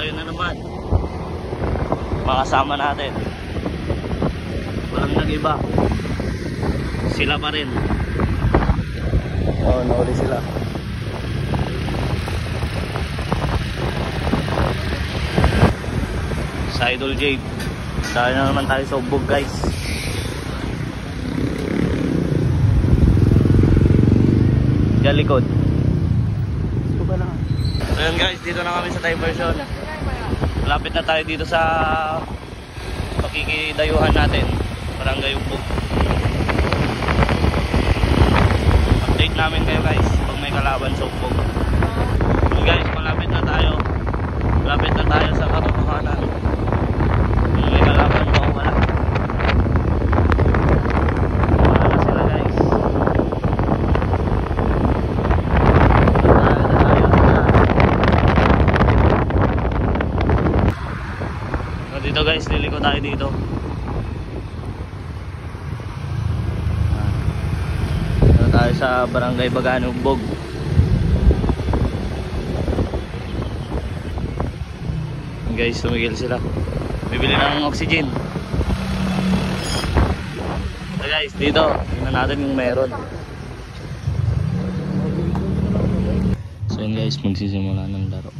tayo na naman. Makasama natin. Walang nag-iba. Sila pa rin. Oh, nauli sila. Sa Idol Jade. Dahil na naman tayo sa Ubog, guys. Diyan likod. Ayan guys, dito na kami sa diversion. Lapit na tayo dito sa pakikidayuhan natin, Barangay Ubog. Update namin kayo guys pag may kalaban sa Ubog. So guys, malapit na tayo. Malapit na tayo sa katotohanan. Kung may kalaban ba o wala. Wala na sila guys. Dito guys, liliko tayo dito. Dito tayo sa Barangay Bagano Ubog. Guys, tumigil sila. Bibili ng oxygen. So guys, dito tingnan natin yung meron. So yun guys, magsisimula ng laro.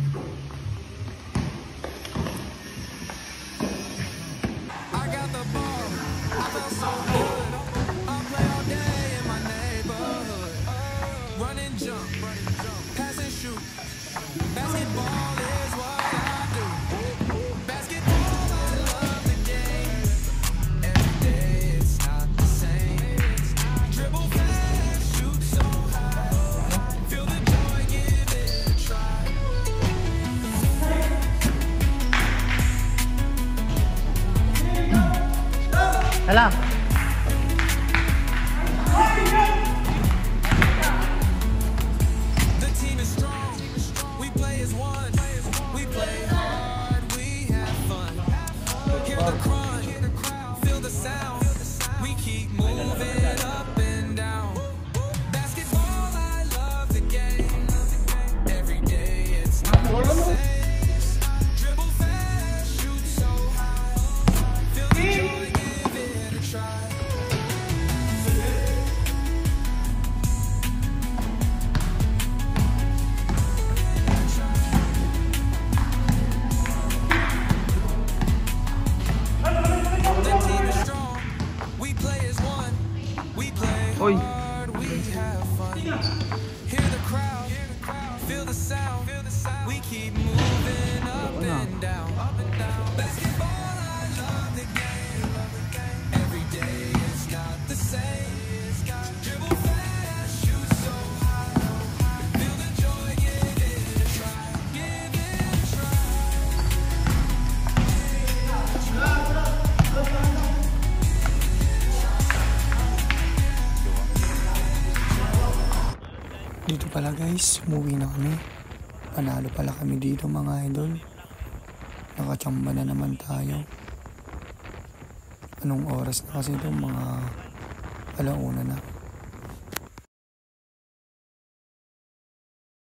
Hala. The team is strong. We play as one. We play hard. We have fun. Hear the crunch. Feel the sound. We keep moving up and down. Basketball, I love the game. Every day it's not the same. Dribble fast, shoot so high. Feel the joy. Oy. We have fun. Hear the crowd, feel the sound. We keep moving up and down. Basketball, I love the game. Every day it's not the same. Dribble fast, shoot so high. Feel the joy, give it a try. Give it a try. Dito pala guys, umuwi na kami. Panalo pala kami dito mga idol. Nakachamba na naman tayo. Anong oras na kasi ito? Mga 1:00 na.